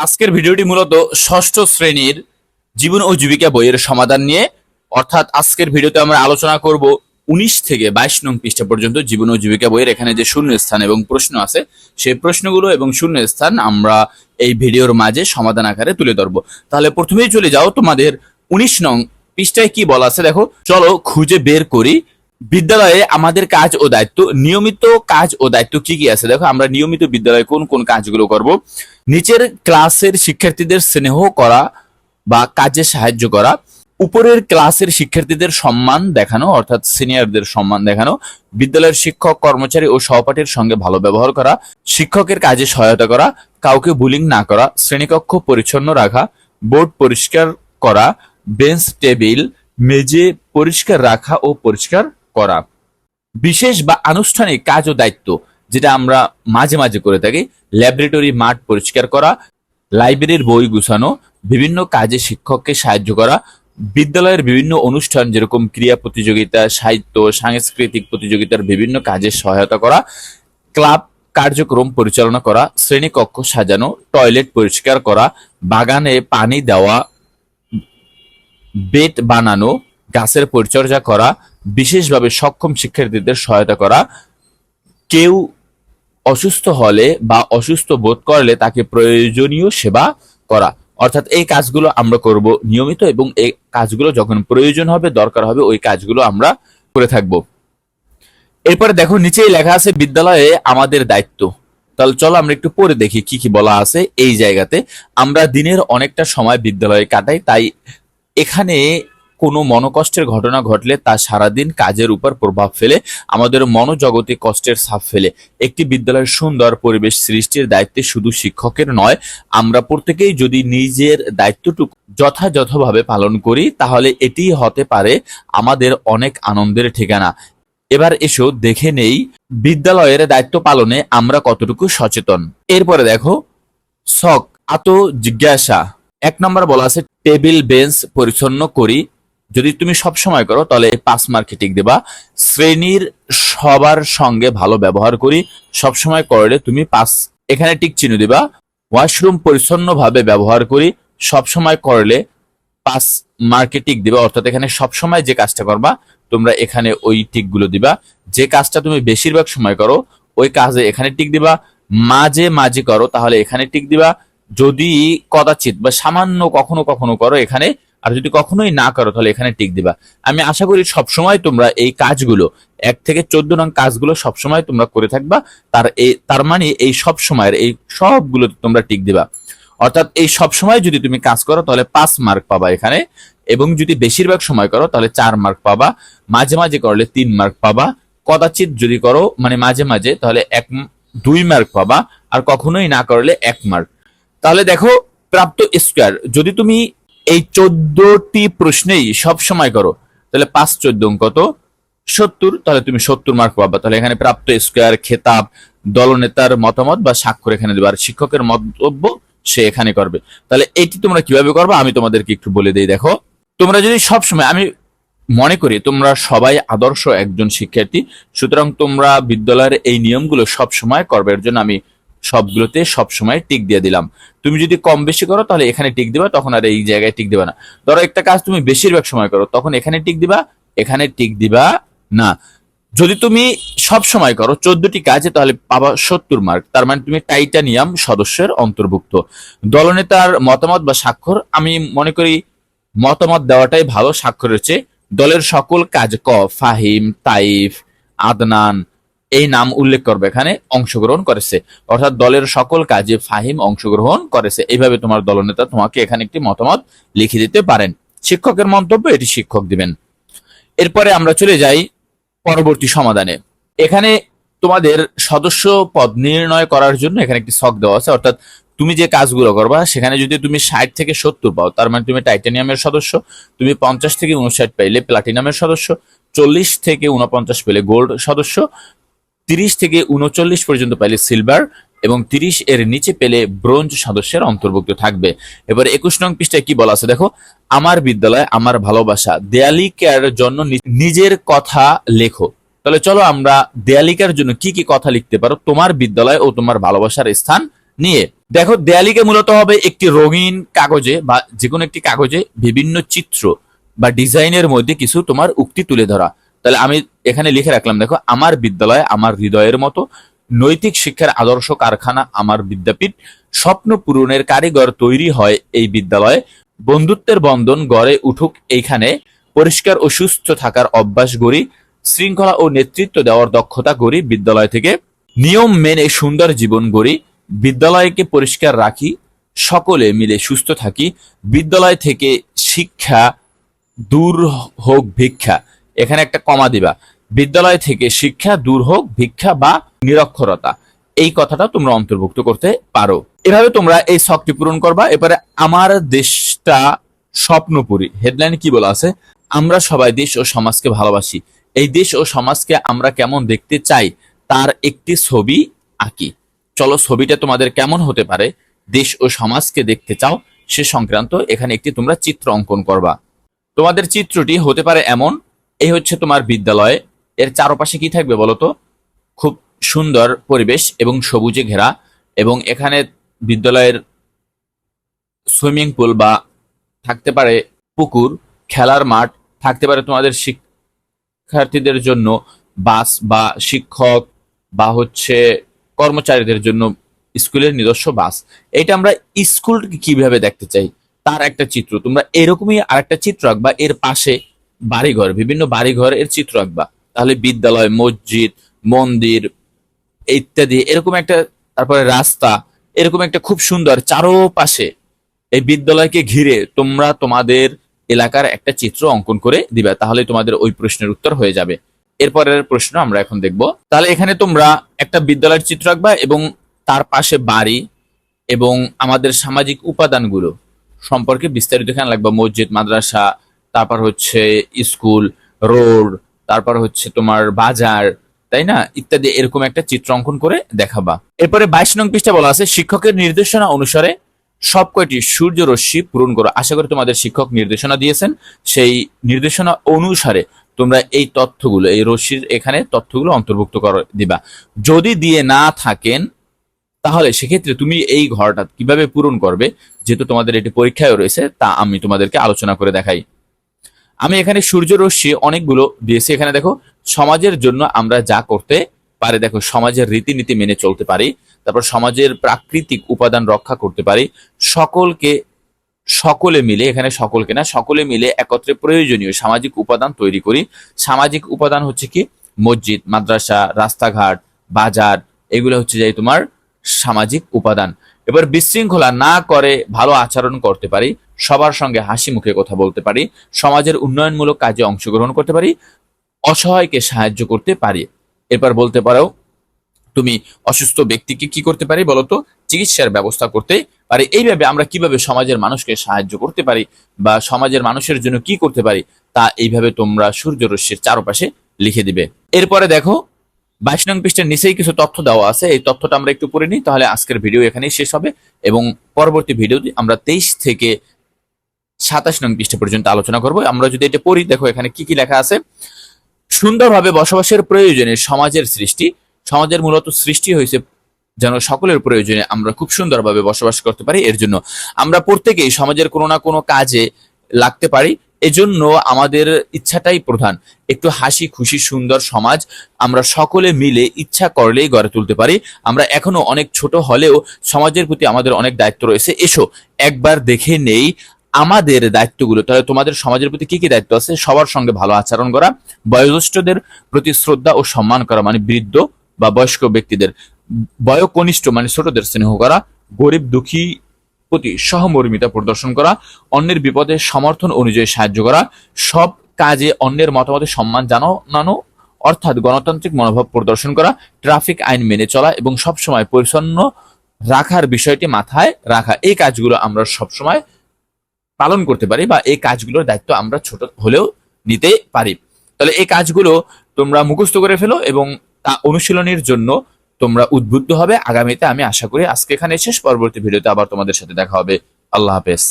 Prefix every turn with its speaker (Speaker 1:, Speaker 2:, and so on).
Speaker 1: আজকের ভিডিওটি মূলত ষষ্ঠ শ্রেণীর জীবন ও জীবিকা বইয়ের সমাধান নিয়ে। অর্থাৎ আজকের ভিডিওতে আমরা আলোচনা করব 19 থেকে 22 নং পৃষ্ঠা পর্যন্ত জীবন ও জীবিকা বইয়ের এখানে যে শূন্য স্থান এবং প্রশ্ন আছে সেই প্রশ্নগুলো এবং শূন্য স্থান আমরা এই ভিডিওর মাঝে সমাধান আকারে তুলে ধরবো। তাহলে প্রথমেই চলে যাও তোমাদের 19 নং পৃষ্ঠায় কি বলা আছে দেখো। চলো খুঁজে বের করি বিদ্যালয়ে আমাদের কাজ ও দায়িত্ব। নিয়মিত কাজ ও দায়িত্ব কি কি আছে দেখো। আমরা নিয়মিত বিদ্যালয়ে কোন কোন কাজগুলো করব। নিচের ক্লাসের শিক্ষার্থীদের স্নেহ করা বা কাজে সাহায্য করা, উপরের ক্লাসের শিক্ষার্থীদের সম্মান দেখানো অর্থাৎ সিনিয়রদের সম্মান দেখানো, বিদ্যালয়ের শিক্ষক কর্মচারী ও সহপাঠীর সঙ্গে ভালো ব্যবহার করা, শিক্ষকের কাজে সহায়তা করা, কাউকে বুলিং না করা, শ্রেণীকক্ষ পরিচ্ছন্ন রাখা, বোর্ড পরিষ্কার করা, বেঞ্চ টেবিল মেঝে পরিষ্কার রাখা ও পরিষ্কার করা। বিশেষ বা আনুষ্ঠানিক কাজ ও দায়িত্ব যেটা আমরা মাঝে মাঝে করে থাকি, ল্যাবরেটরি মাঠ পরিষ্কার করা, লাইব্রেরির বই গুছানো, বিভিন্ন কাজে শিক্ষককে সাহায্য করা, বিদ্যালয়ের বিভিন্ন অনুষ্ঠান যেরকম ক্রীড়া প্রতিযোগিতা, সাহিত্য সাংস্কৃতিক প্রতিযোগিতার বিভিন্ন কাজে সহায়তা করা, ক্লাব কার্যক্রম পরিচালনা করা, শ্রেণীকক্ষ সাজানো, টয়লেট পরিষ্কার করা, বাগানে পানি দেওয়া, বেড বানানো, গাছের পরিচর্যা করা, বিশেষভাবে সক্ষম শিক্ষার্থীদের সহায়তা করা, কেউ অসুস্থ হলে বা অসুস্থ বোধ করলে তাকে প্রয়োজনীয় সেবা করা। অর্থাৎ এই কাজগুলো আমরা করব নিয়মিত এবং এই কাজগুলো যখন প্রয়োজন হবে দরকার হবে ওই কাজগুলো আমরা করে থাকব। এরপরে দেখো নিচেই লেখা আছে বিদ্যালয়ে আমাদের দায়িত্ব। তাহলে চলো আমরা একটু পড়ে দেখি কি কি বলা আছে এই জায়গাতে। আমরা দিনের অনেকটা সময় বিদ্যালয়ে কাটাই, তাই এখানে কোনো মনোকষ্টের ঘটনা ঘটলে তা সারাদিন কাজের উপর প্রভাব ফেলে, আমাদের মনোজগতে কষ্টের ছাপ ফেলে। একটি বিদ্যালয়ের সুন্দর পরিবেশ সৃষ্টির দায়িত্বে শুধু শিক্ষকের নয়, আমরা প্রত্যেকেই যদি নিজের দায়িত্বটুকু যথাযথভাবে পালন করি তাহলে এটি হতে পারে আমাদের অনেক আনন্দের ঠিকানা। এবার এসো দেখে নেই বিদ্যালয়ের দায়িত্ব পালনে আমরা কতটুকু সচেতন। এরপরে দেখো শখ আত জিজ্ঞাসা। 1 নম্বর বলা আছে টেবিল বেঞ্চ পরিচ্ছন্ন করি। যদি তুমি সব সময় করো তাহলে 5 মার্কে টিক দেবা। শ্রেণীর সবার সঙ্গে ভালো ব্যবহার করি, সব সময় করলে তুমি 5, এখানে টিক চিহ্ন দিবা। ওয়াশরুম পরিচ্ছন্নভাবে ব্যবহার করি, সব সময় করলে 5 মার্কে টিক দিবা। অর্থাৎ এখানে সব সময় যে কাজটা করবা তোমরা এখানে ওই টিকগুলো দিবা। যে কাজটা তুমি বেশিরভাগ সময় করো ওই কাজে এখানে টিক দিবা। মাঝে মাঝে করো তাহলে এখানে টিক দিবা। যদি কদাচিৎ বা সামান্য কখনো কখনো করো এখানে, আর যদি কখনোই না করো তাহলে এখানে টিক দিবা। আমি আশা করি সবসময় তোমরা এই কাজগুলো 1 থেকে 14 নং কাজগুলো সবসময় তোমরা করে থাকবা। তার মানে এই সব সময়ের এই সবগুলো তোমরা টিক দিবা। অর্থাৎ এই সব সময় যদি তুমি কাজ করো তাহলে 5 মার্ক পাবা এখানে, এবং যদি বেশিরভাগ সময় করো তাহলে 4 মার্ক পাবা, মাঝে মাঝে করলে 3 মার্ক পাবা, কদাচিৎ যদি করো মানে মাঝে মাঝে তাহলে 2 মার্ক পাবা, আর কখনোই না করলে 1 মার্ক। তাহলে দেখো প্রাপ্ত স্কোয়ার, যদি তুমি এই 14টি প্রশ্নেই সব সময় করো তাহলে 5×14 কত 70, তাহলে তুমি 70 মার্ক পাবা। তাহলে এখানে প্রাপ্ত স্কোয়ার, খেতাব, দলনেতার মতামত বা স্বাক্ষর এখানে দেবে, আর শিক্ষকের মন্তব্য সে এখানে করবে। তাহলে এটি তোমরা কিভাবে করবে আমি তোমাদেরকে একটু বলে দিই। দেখো তোমরা যদি সব সময়, আমি মনে করি তোমরা সবাই আদর্শ একজন শিক্ষার্থী, সুতরাং তোমরা বিদ্যালয়ের এই নিয়মগুলো সব সময় করবে, এর জন্য আমি সবগুলোতে সব সময় টিক দিয়ে দিলাম। তুমি যদি কম বেশি করো তাহলে এখানে টিক দিবা, তখন আর এই জায়গায় টিক দিবা না। ধরো একটা কাজ তুমি বেশিরভাগ সময় করো তখন এখানে টিক দিবা, এখানে টিক দিবা না। যদি তুমি সব সময় করো 14টি কাজে তাহলে পাবা 70 মার্ক, তার মানে তুমি টাইটানিয়াম সদস্যের অন্তর্ভুক্ত। দলনেতার মতামত বা স্বাক্ষর, আমি মনে করি মতামত দেওয়াটাই ভালো স্বাক্ষরের চেয়ে। দলের সকল কাজ ফাহিম, তাইফ, আদনান এই নাম উল্লেখ করবে এখানে অংশগ্রহণ করেছে, অর্থাৎ দলের সকল কাজে ফাহিম অংশগ্রহণ করেছে। এইভাবে তোমার দলনেতা তোমাকে এখানে একটি মতামত লিখে দিতে পারেন। শিক্ষকের মন্তব্য এটি শিক্ষক দিবেন। এরপরে আমরা চলে যাই পরবর্তী সমাধানে। এখানে তোমাদের সদস্য পদ নির্ণয় করার জন্য এখানে একটি ছক দেওয়া আছে, অর্থাৎ তুমি যে কাজগুলো করবা সেখানে যদি তুমি 60 থেকে 70 পাও তার মানে তুমি টাইটানিয়ামের সদস্য, তুমি 50 থেকে 59 পাইলে প্লাটিনামের সদস্য, 40 থেকে 49 পেলে গোল্ড সদস্য, 30 থেকে 39 পর্যন্ত পাইলে সিলভার, এবং 30 এর নিচে পেলে ব্রোঞ্জ সদস্যের অন্তর্ভুক্ত থাকবে। এবার 21 নং পৃষ্ঠায় কি বলা আছে দেখো, আমার বিদ্যালয় আমার ভালোবাসা, দেয়ালিকার জন্য নিজের কথা লেখো। তাহলে চলো আমরা দেয়ালিকার জন্য কি কি কথা লিখতে পারো তোমার বিদ্যালয় ও তোমার ভালোবাসার স্থান নিয়ে। দেখো, দেয়ালিকা মূলত হবে একটি রঙিন কাগজে বা যে কোনো একটি কাগজে বিভিন্ন চিত্র বা ডিজাইনের মধ্যে কিছু তোমার উক্তি তুলে ধরা। তাহলে আমি এখানে লিখে রাখলাম, দেখো, আমার বিদ্যালয় আমার হৃদয়ের মতো, নৈতিক শিক্ষার আদর্শ কারখানা আমার বিদ্যাপীঠ, স্বপ্ন পূরণের কারিগর তৈরি হয় এই বিদ্যালয়ে, বন্ধুত্বের বন্ধন গড়ে উঠুক এইখানে, পরিষ্কার ও সুস্থ থাকার অভ্যাস গড়ি, শৃঙ্খলা ও নেতৃত্ব দেওয়ার দক্ষতা গড়ি বিদ্যালয় থেকে, নিয়ম মেনে সুন্দর জীবন গড়ি, বিদ্যালয়কে পরিষ্কার রাখি, সকলে মিলে সুস্থ থাকি, বিদ্যালয় থেকে শিক্ষা দূর হোক ভিক্ষা, এখানে একটা কমা দিবা, বিদ্যালয় থেকে শিক্ষা দূর হোক ভিক্ষা বা নিরক্ষরতা, এই কথাটা তোমরা অন্তর্ভুক্ত করতে পারো। এভাবে তোমরা এই শখটি পূরণ করবা। এবারে আমার দেশটা স্বপ্নপুরী, হেডলাইনে কি বলা আছে, আমরা সবাই দেশ ও সমাজকে ভালোবাসি, এই দেশ ও সমাজকে আমরা কেমন দেখতে চাই তার একটি ছবি আঁকি। চলো, ছবিটা তোমাদের কেমন হতে পারে, দেশ ও সমাজকে দেখতে চাও সে সংক্রান্ত এখানে একটি তোমরা চিত্র অঙ্কন করবা। তোমাদের চিত্রটি হতে পারে এমন, এই হচ্ছে তোমার বিদ্যালয়, এর চারপাশে কি থাকবে বলতো, খুব সুন্দর পরিবেশ এবং সবুজে ঘেরা, এবং এখানে বিদ্যালয়ের সুইমিং পুল বা থাকতে পারে পুকুর, খেলার মাঠ, থাকতে পারে তোমাদের শিক্ষার্থীদের জন্য বাস বা শিক্ষক বা হচ্ছে কর্মচারীদের জন্য স্কুলের নিজস্ব বাস। এটা আমরা স্কুলকে কিভাবে দেখতে চাই তার একটা চিত্র, তোমরা এরকমই আরেকটা চিত্র আঁকবা, এর পাশে বাড়িঘর, বিভিন্ন বাড়িঘর এর চিত্র আঁকবা। তাহলে বিদ্যালয়, মসজিদ, মন্দির ইত্যাদি এরকম একটা, তারপরে রাস্তা, এরকম একটা খুব সুন্দর চারোপাশে এই বিদ্যালয়কে ঘিরে তোমরা তোমাদের এলাকার একটা চিত্র অঙ্কন করে দিবে, তাহলে তোমাদের ওই প্রশ্নের উত্তর হয়ে যাবে। এরপরের প্রশ্ন আমরা এখন দেখব। তাহলে এখানে তোমরা একটা বিদ্যালয়ের চিত্র আঁকবা এবং তার পাশে বাড়ি এবং আমাদের সামাজিক উপাদানগুলো সম্পর্কে বিস্তারিত এখানে লাগবে, মসজিদ, মাদ্রাসা, তারপর হচ্ছে স্কুল, রোড, তারপর হচ্ছে তোমার বাজার, তাই না, ইত্যাদি এরকম একটা চিত্র অঙ্কন করে দেখাবা। এরপরে 22 নং পৃষ্ঠা বলা আছে, শিক্ষকের নির্দেশনা অনুসারে সব কয়টি সূর্য রশ্মি পূরণ করো। আশা করি তোমাদের শিক্ষক নির্দেশনা দিয়েছেন, সেই নির্দেশনা অনুসারে তোমরা এই তথ্যগুলো, এই রশ্মির এখানে তথ্যগুলো অন্তর্ভুক্ত করে দিবা। যদি দিয়ে না থাকেন তাহলে সেক্ষেত্রে তুমি এই ঘরটা কিভাবে পূরণ করবে, যেহেতু তোমাদের এটি পরীক্ষায় রয়েছে, তা আমি তোমাদেরকে আলোচনা করে দেখাই। আমি এখানে সূর্য রশ্মি অনেকগুলো দিয়েছি। এখানে দেখো, সমাজের জন্য আমরা যা করতে পারি, দেখো, সমাজের রীতিনীতি মেনে চলতে পারি, তারপর সমাজের প্রাকৃতিক উপাদান রক্ষা করতে পারি, সকলকে, সকলে মিলে, এখানে সকলকে না, সকলে মিলে একত্রে প্রয়োজনীয় সামাজিক উপাদান তৈরি করি। সামাজিক উপাদান হচ্ছে কি, মসজিদ, মাদ্রাসা, রাস্তাঘাট, বাজার, এগুলো হচ্ছে যাই তোমার সামাজিক উপাদান। এবার বিশৃঙ্খলা না করে ভালো আচরণ করতে পারি, সবার সঙ্গে হাসি মুখে কথা বলতে পারি, সমাজের উন্নয়নমূলক কাজে অংশগ্রহণ করতে পারি, অসহায়কে সাহায্য করতে পারি। এরপর বলতে পারো, তুমি অসুস্থ ব্যক্তিকে কি করতে পারি বলতো, চিকিৎসার ব্যবস্থা করতে পারি। এইভাবে আমরা কিভাবে সমাজের মানুষকে সাহায্য করতে পারি বা সমাজের মানুষের জন্য কি করতে পারি, তা এইভাবে তোমরা সূর্যরশ্মির চারপাশে লিখে দিবে। এরপরে দেখো, 22 নং পৃষ্ঠার নিচেই কিছু তথ্য দেওয়া আছে, এই তথ্যটা আমরা একটু পড়ে নিই, তাহলে আজকের ভিডিও এখানেই শেষ হবে এবং পরবর্তী ভিডিওতে আমরা 23 থেকে 27 নং পৃষ্ঠা পর্যন্ত আলোচনা করব। আমরা যদি এটা পড়ি, দেখো এখানে কি কি লেখা আছে। সুন্দরভাবে বসবাসের প্রয়োজনে সমাজের সৃষ্টি, সমাজের মূলত সৃষ্টি হয়েছে যেন সকলের প্রয়োজনে আমরা খুব সুন্দরভাবে বসবাস করতে পারি, এর জন্য আমরা প্রত্যেকেই সমাজের কোনো না কোনো কাজে লাগতে পারি, এজন্য আমাদের ইচ্ছাটাই প্রধান। একটু হাসি খুশি সুন্দর সমাজ আমরা সকলে মিলে ইচ্ছা করলেই গড়ে তুলতে পারি। আমরা এখনো অনেক ছোট হলেও সমাজের প্রতি আমাদের অনেক দায়িত্ব রয়েছে। এসো একবার দেখে নেই আমাদের দায়িত্বগুলো। তাহলে তোমাদের সমাজের প্রতি কি কি দায়িত্ব আছে, সবার সঙ্গে ভালো আচরণ করা, বয়োজ্যেষ্ঠদের প্রতি শ্রদ্ধা ও সম্মান করা, মানে বৃদ্ধ বা বয়স্ক ব্যক্তিদের, বয়োকনিষ্ঠ মানে ছোটদের স্নেহ করা, গরিব দুঃখী প্রতি সহমর্মিতা প্রদর্শন করা, অন্যের বিপদে সমর্থন অনুযায়ী সাহায্য করা, সব কাজে অন্যের মতামতের সম্মান জানানো, অর্থাৎ গণতান্ত্রিক মনোভাব প্রদর্শন করা, ট্রাফিক আইন মেনে চলা এবং সবসময় পরিচ্ছন্ন রাখার বিষয়টি মাথায় রাখা। এই কাজগুলো আমরা সবসময় পালন করতে পারি বা এই কাজগুলোর দায়িত্ব আমরা ছোট হলেও নিতে পারি। তাহলে এই কাজগুলো তোমরা মুখস্থ করে ফেলো এবং তা অনুশীলনের জন্য তোমরা উদ্বুদ্ধ হবে আগামীতে, আমি আশা করি। আজকে এখানে শেষ, পরবর্তী ভিডিওতে আবার তোমাদের সাথে দেখা হবে। আল্লাহ হাফেজ।